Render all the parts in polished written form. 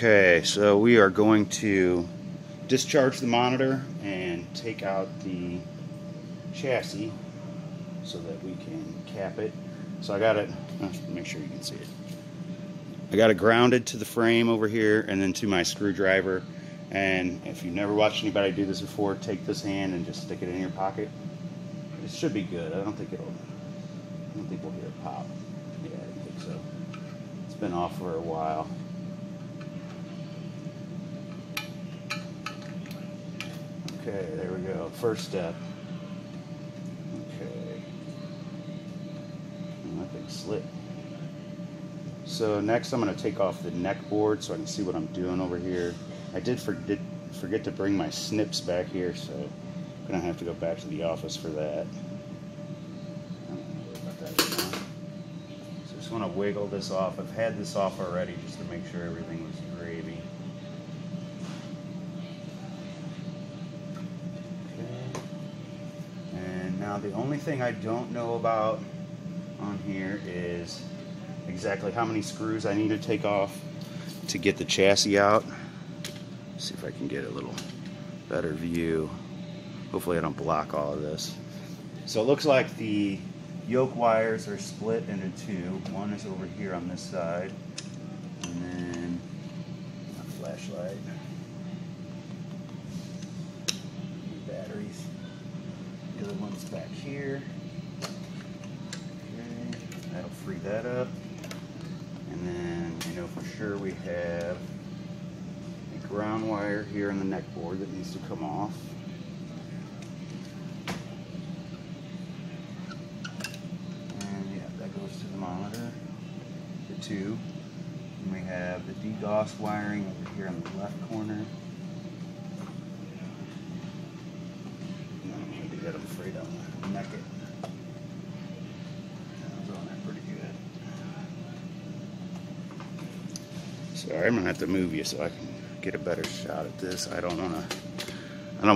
Okay, so we are going to discharge the monitor and take out the chassis so that we can cap it. So I got it, make sure you can see it. I got it grounded to the frame over here and then to my screwdriver. And if you've never watched anybody do this before, take this hand and just stick it in your pocket. It should be good. I don't think we'll hear it pop. Yeah, I don't think so. It's been off for a while. Okay, there we go. First step. Okay. Oh, that thing slipped. So next I'm going to take off the neck board so I can see what I'm doing over here. I did forget to bring my snips back here, so I'm going to have to go back to the office for that. I don't know about that right now. So I just want to wiggle this off. I've had this off already just to make sure everything was gravy. Now the only thing I don't know about on here is exactly how many screws I need to take off to get the chassis out. Let's see if I can get a little better view. Hopefully I don't block all of this. So it looks like the yoke wires are split into two. One is over here on this side, and then a flashlight, batteries. The other one's back here. Okay, that'll free that up. And then I know for sure we have a ground wire here in the neck board that needs to come off. And yeah, that goes to the monitor, the two. And we have the DDoS wiring over here in the left corner. Get them frayed on the neck. That was on there pretty good. Sorry, I'm gonna have to move you so I can get a better shot at this. I don't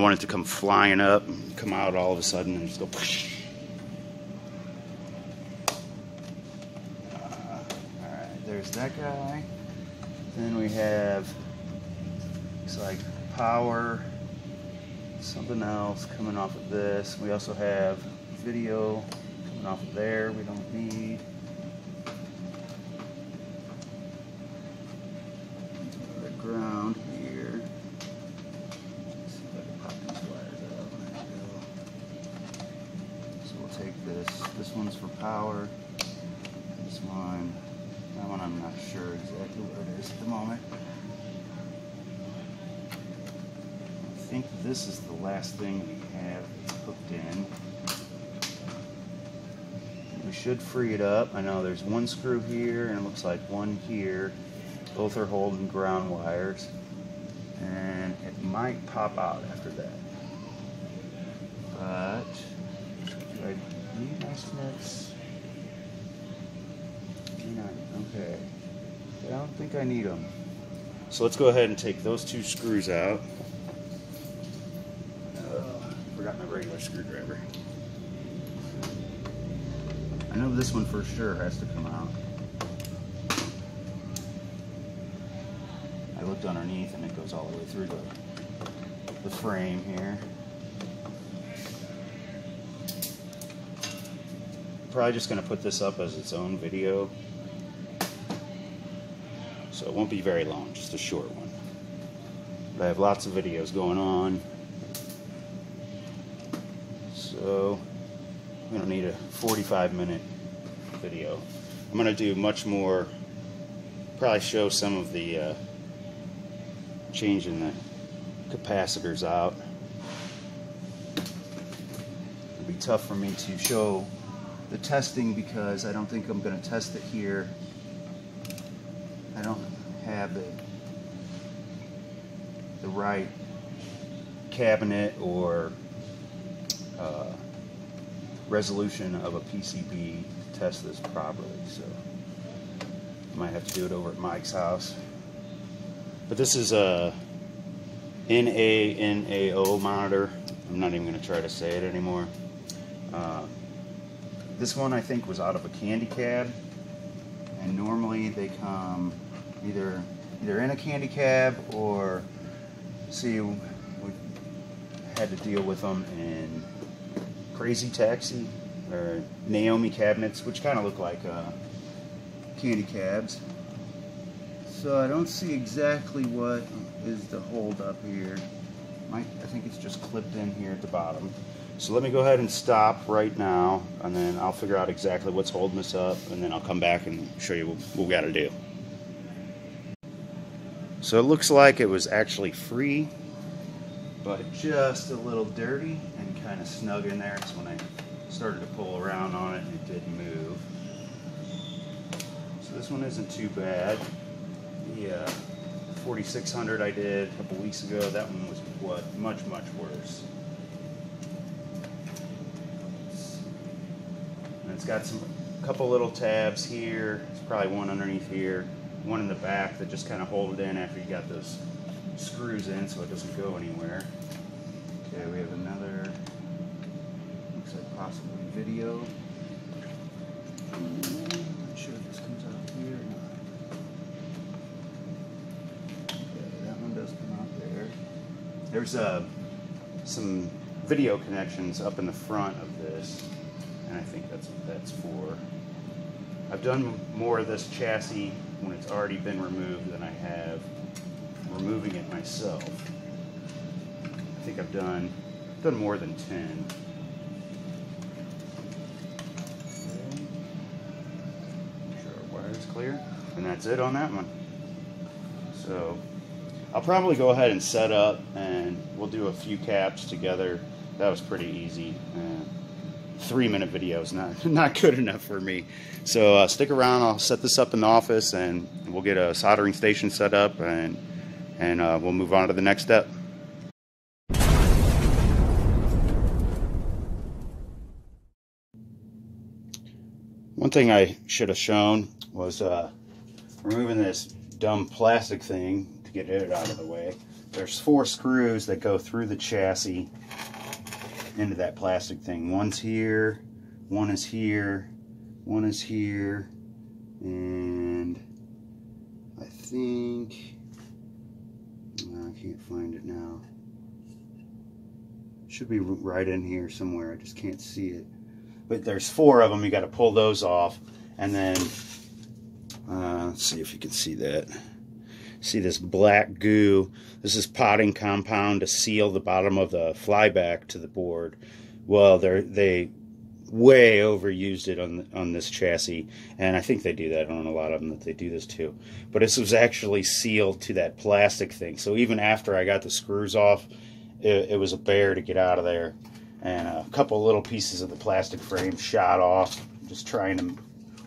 want it to come flying up and come out all of a sudden and just go. Alright, there's that guy. Then we have, looks like power. Something else coming off of this. We also have video coming off of there we don't need. The ground here. Let's see if I can pop these wires out. There we go. So we'll take this one's for power. This one, that one I'm not sure exactly where it is at the moment. I think this is the last thing we have hooked in. We should free it up. I know there's one screw here and it looks like one here. Both are holding ground wires. And it might pop out after that. But do I need my snips? Okay. I don't think I need them. So let's go ahead and take those two screws out. Forgot my regular screwdriver. I know this one for sure has to come out. I looked underneath and it goes all the way through the frame here. Probably just going to put this up as its own video. So it won't be very long, just a short one. But I have lots of videos going on. So we don't need a 45-minute video. I'm going to do much more, probably show some of the changing the capacitors out. It'll be tough for me to show the testing because I don't think I'm going to test it here. I don't have the the right cabinet or resolution of a PCB to test this properly. So I might have to do it over at Mike's house. But this is a Nanao monitor. I'm not even going to try to say it anymore. This one I think was out of a candy cab, and normally they come either in a candy cab, or see, we had to deal with them in Crazy Taxi or Naomi cabinets, which kind of look like candy cabs. So I don't see exactly what is the hold up here. I think it's just clipped in here at the bottom. So let me go ahead and stop right now, and then I'll figure out exactly what's holding this up, and then I'll come back and show you what we got to do. So it looks like it was actually free, but just a little dirty and kind of snug in there. So when I started to pull around on it, it did move. So this one isn't too bad. The 4600 I did a couple weeks ago, that one was much worse. And it's got a couple little tabs here. There's probably one underneath here, one in the back that just kind of hold it in after you got those screws in so it doesn't go anywhere. Okay, we have another, looks like possibly video. Not sure if this comes out here or not. Okay, that one does come out there. There's some video connections up in the front of this, and I think that's what that's for. I've done more of this chassis when it's already been removed than I have removing it myself. I think I've done more than 10. Okay. Make sure our wire's clear. And that's it on that one. So I'll probably go ahead and set up, and we'll do a few caps together. That was pretty easy. 3-minute videos, not good enough for me. So stick around. I'll set this up in the office, and we'll get a soldering station set up, and we'll move on to the next step. One thing I should have shown was removing this dumb plastic thing to get it out of the way. There's 4 screws that go through the chassis into that plastic thing. One's here, one is here, one is here, and I think, I can't find it now. It should be right in here somewhere. I just can't see it. But there's 4 of them. You got to pull those off, and then let's see if you can see that. See this black goo? This is potting compound to seal the bottom of the flyback to the board. Well, they way overused it on this chassis, and I think they do that on a lot of them, that they do this too. But this was actually sealed to that plastic thing, so even after I got the screws off, it was a bear to get out of there. And a couple little pieces of the plastic frame shot off, just trying to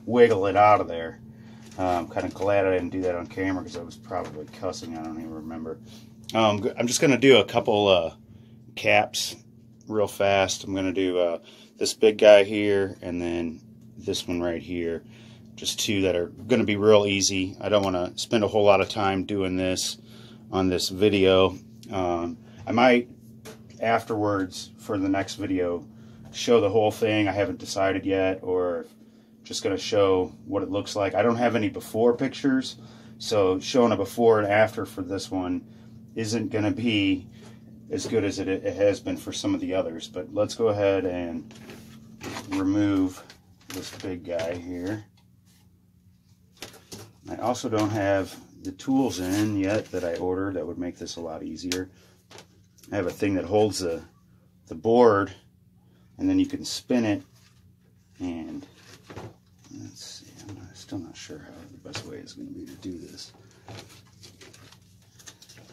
wiggle it out of there. I'm kind of glad I didn't do that on camera, because I was probably cussing. I don't even remember. I'm just going to do a couple caps real fast. I'm going to do this big guy here, and then this one right here. Just 2 that are going to be real easy. I don't want to spend a whole lot of time doing this on this video. I might afterwards, for the next video, show the whole thing. I haven't decided yet, or just going to show what it looks like. I don't have any before pictures, so showing a before and after for this one isn't going to be as good as it has been for some of the others. But let's go ahead and remove this big guy here. I also don't have the tools in yet that I ordered that would make this a lot easier. I have a thing that holds the board, and then you can spin it, and let's see, I'm still not sure how the best way is going to be to do this.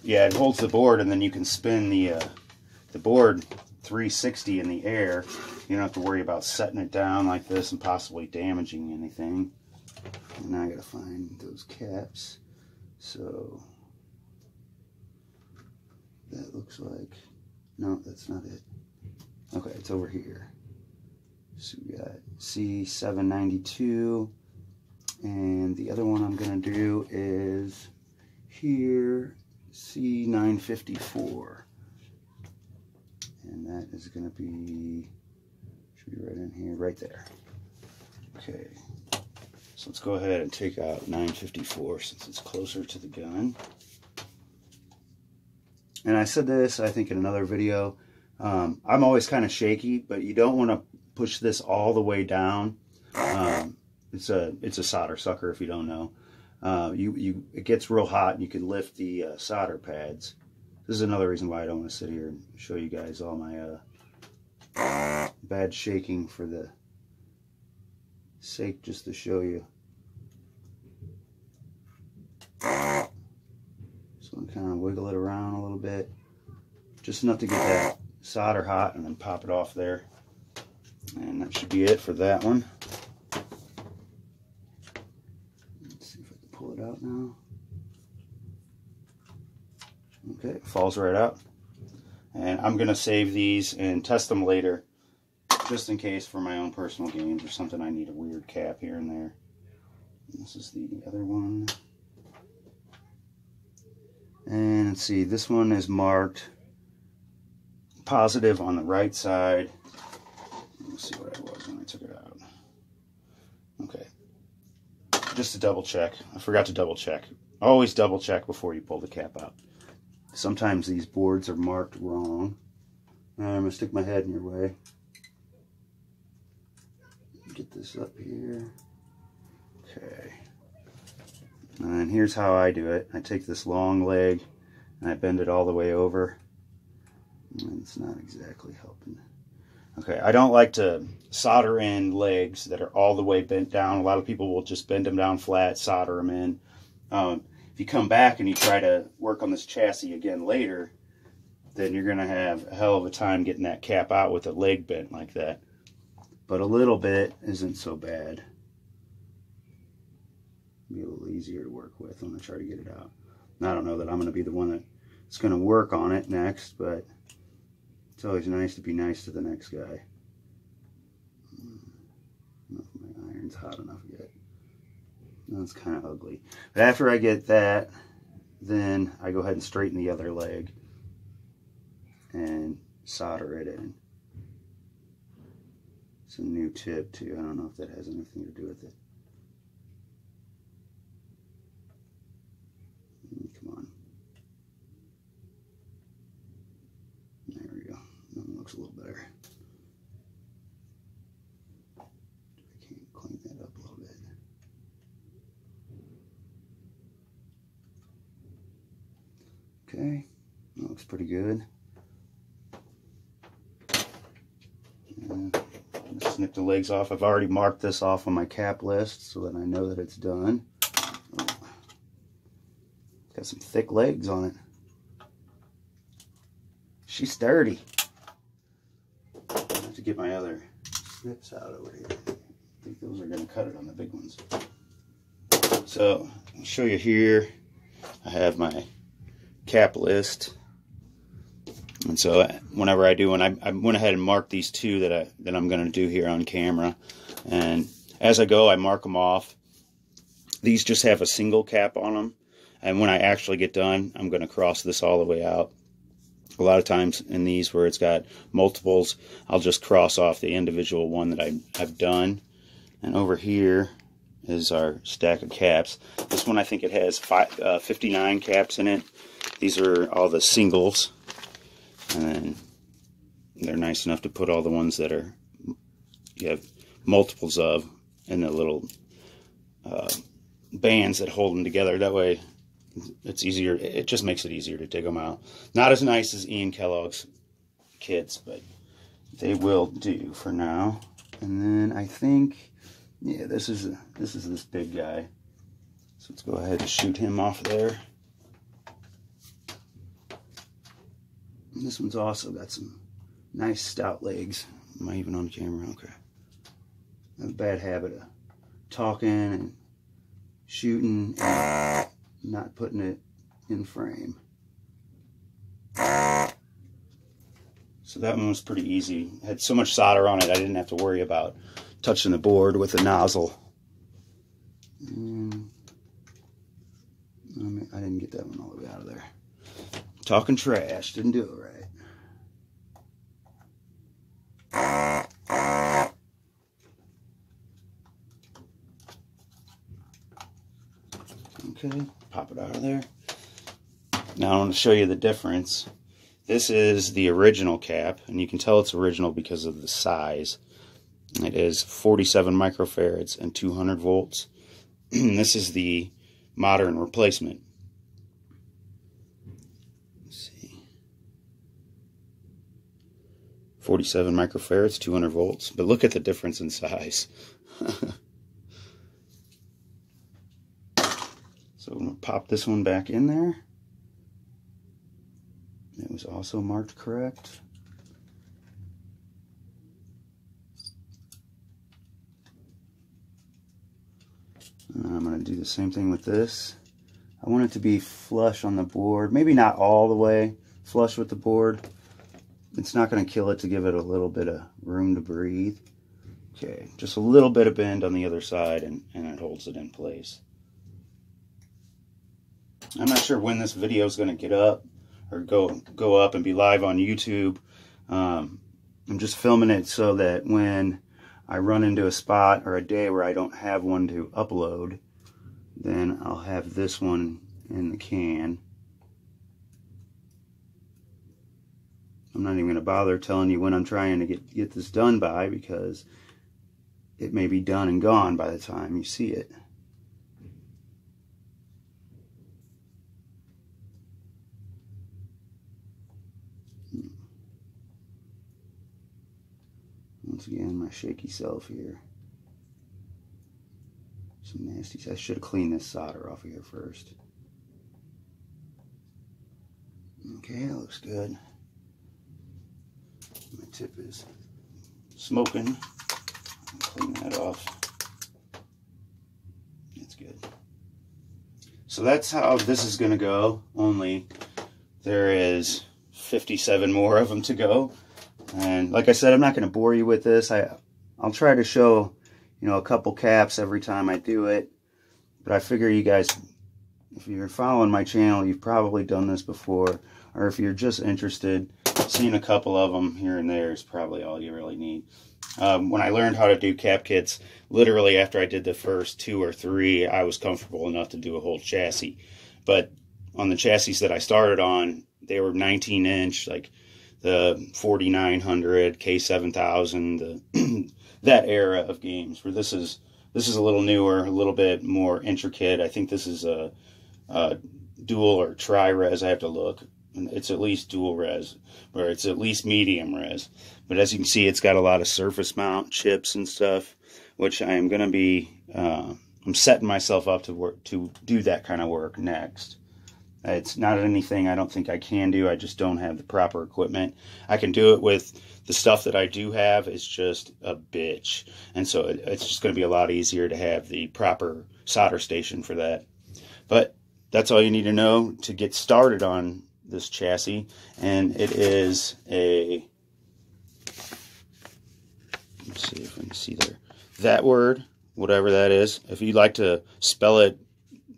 Yeah, it holds the board, and then you can spin the board 360 in the air. You don't have to worry about setting it down like this and possibly damaging anything. And now I got to find those caps. So that looks like. No, that's not it. Okay, it's over here. So we got C792, and the other one I'm going to do is here, C954. And that is going to be, should be right in here, right there. Okay, so let's go ahead and take out 954 since it's closer to the gun. And I said this, I think, in another video. I'm always kind of shaky, but you don't want to push this all the way down. It's a solder sucker, if you don't know. It gets real hot, and you can lift the solder pads. This is another reason why I don't want to sit here and show you guys all my bad shaking for the sake just to show you. So I'm kind of wiggle it around a little bit, just enough to get that solder hot, and then pop it off there. And that should be it for that one. Let's see if I can pull it out now. Okay, it falls right out. And I'm going to save these and test them later, just in case for my own personal games or something I need a weird cap here and there. And this is the other one. And let's see, this one is marked positive on the right side. Let's see what I was when I took it out. Okay. Just to double check. I forgot to double check. Always double check before you pull the cap out. Sometimes these boards are marked wrong. I'm going to stick my head in your way. Get this up here. Okay. And here's how I do it. I take this long leg and I bend it all the way over. And it's not exactly helping. Okay, I don't like to solder in legs that are all the way bent down. A lot of people will just bend them down flat, solder them in. If you come back and you try to work on this chassis again later, then you're going to have a hell of a time getting that cap out with a leg bent like that. But a little bit isn't so bad. Be a little easier to work with when I try to get it out. And I don't know that I'm going to be the one that's going to work on it next, but it's always nice to be nice to the next guy. I don't know if my iron's hot enough yet. That's kind of ugly. But after I get that, then I go ahead and straighten the other leg and solder it in. It's a new tip too. I don't know if that has anything to do with it. Come on. There we go. That one looks a little better. I can't clean that up a little bit. Okay, that looks pretty good. Snip the legs off. I've already marked this off on my cap list so that I know that it's done. Got some thick legs on it. She's sturdy. I have to get my other snips out over here. I think those are going to cut it on the big ones. So I'll show you here. I have my cap list. And so whenever I do, and I went ahead and marked these two that I'm going to do here on camera. And as I go, I mark them off. These just have a single cap on them. And when I actually get done, I'm going to cross this all the way out. A lot of times in these where it's got multiples, I'll just cross off the individual one that I've done. And over here is our stack of caps. This one, I think it has 59 caps in it. These are all the singles. And then they're nice enough to put all the ones that are you have multiples of in the little bands that hold them together. That way it's easier. It just makes it easier to dig them out. Not as nice as Ian Kellogg's kits, but they will do for now. And then I think, yeah, this is this big guy. So let's go ahead and shoot him off there. And this one's also got some nice stout legs. Am I even on camera? Okay. I have a bad habit of talking and shooting and not putting it in frame. So that one was pretty easy. It had so much solder on it, I didn't have to worry about touching the board with a nozzle. And I didn't get that one all the way out of there. Talking trash, didn't do it right. Okay, pop it out of there. Now I want to show you the difference. This is the original cap, and you can tell it's original because of the size. It is 47 microfarads and 200 volts. This is the modern replacement. Let's see. 47 microfarads, 200 volts. But look at the difference in size. So I'm going to pop this one back in there. It was also marked correct. I'm going to do the same thing with this. I want it to be flush on the board. Maybe not all the way flush with the board. It's not going to kill it to give it a little bit of room to breathe. Okay, just a little bit of bend on the other side and it holds it in place. I'm not sure when this video is going to get up or go up and be live on YouTube. I'm just filming it so that when I run into a spot or a day where I don't have one to upload, then I'll have this one in the can. I'm not even going to bother telling you when I'm trying to get this done by, because it may be done and gone by the time you see it. Once again, my shaky self here. Some nasty. I should have cleaned this solder off of here first. Okay, that looks good. My tip is smoking. Clean that off. That's good. So that's how this is going to go. Only there is 57 more of them to go. And like I said, I'm not going to bore you with this. I'll try to show, a couple caps every time I do it. But I figure you guys, if you're following my channel, you've probably done this before. Or if you're just interested, seeing a couple of them here and there is probably all you really need. When I learned how to do cap kits, literally after I did the first 2 or 3, I was comfortable enough to do a whole chassis. But on the chassis that I started on, they were 19-inch, like the 4900, K7000, that era of games. Where this is a little newer, a little bit more intricate. I think this is a dual or tri-res. I have to look. It's at least dual res, or it's at least medium res. But as you can see, it's got a lot of surface mount chips and stuff, which I am going to be. I'm setting myself up to do that kind of work next. It's not anything I don't think I can do. I just don't have the proper equipment. I can do it with the stuff that I do have. It's just a bitch. And so it's just going to be a lot easier to have the proper solder station for that. But that's all you need to know to get started on this chassis. And it is a, let's see if we can see there, that word, whatever that is. If you'd like to spell it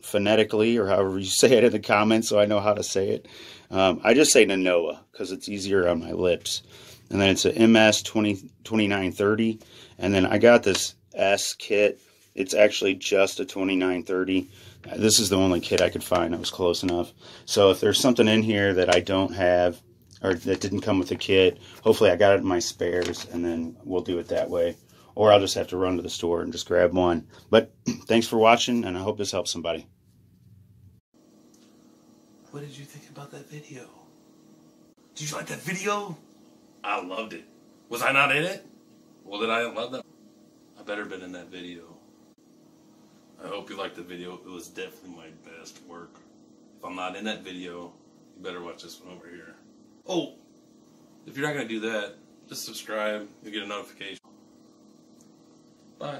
phonetically or however you say it in the comments so I know how to say it, I just say Nanao because it's easier on my lips. And then it's a MS 2930, and then I got this S kit. It's actually just a 2930. This is the only kit I could find that was close enough. So if there's something in here that I don't have or that didn't come with the kit, hopefully I got it in my spares, and then we'll do it that way. Or I'll just have to run to the store and just grab one. But thanks for watching, and I hope this helps somebody. What did you think about that video? Did you like that video? I loved it. Was I not in it? Well, did I love that? I better been in that video. I hope you liked the video. It was definitely my best work. If I'm not in that video, you better watch this one over here. Oh, if you're not going to do that, just subscribe. You'll get a notification. Bye.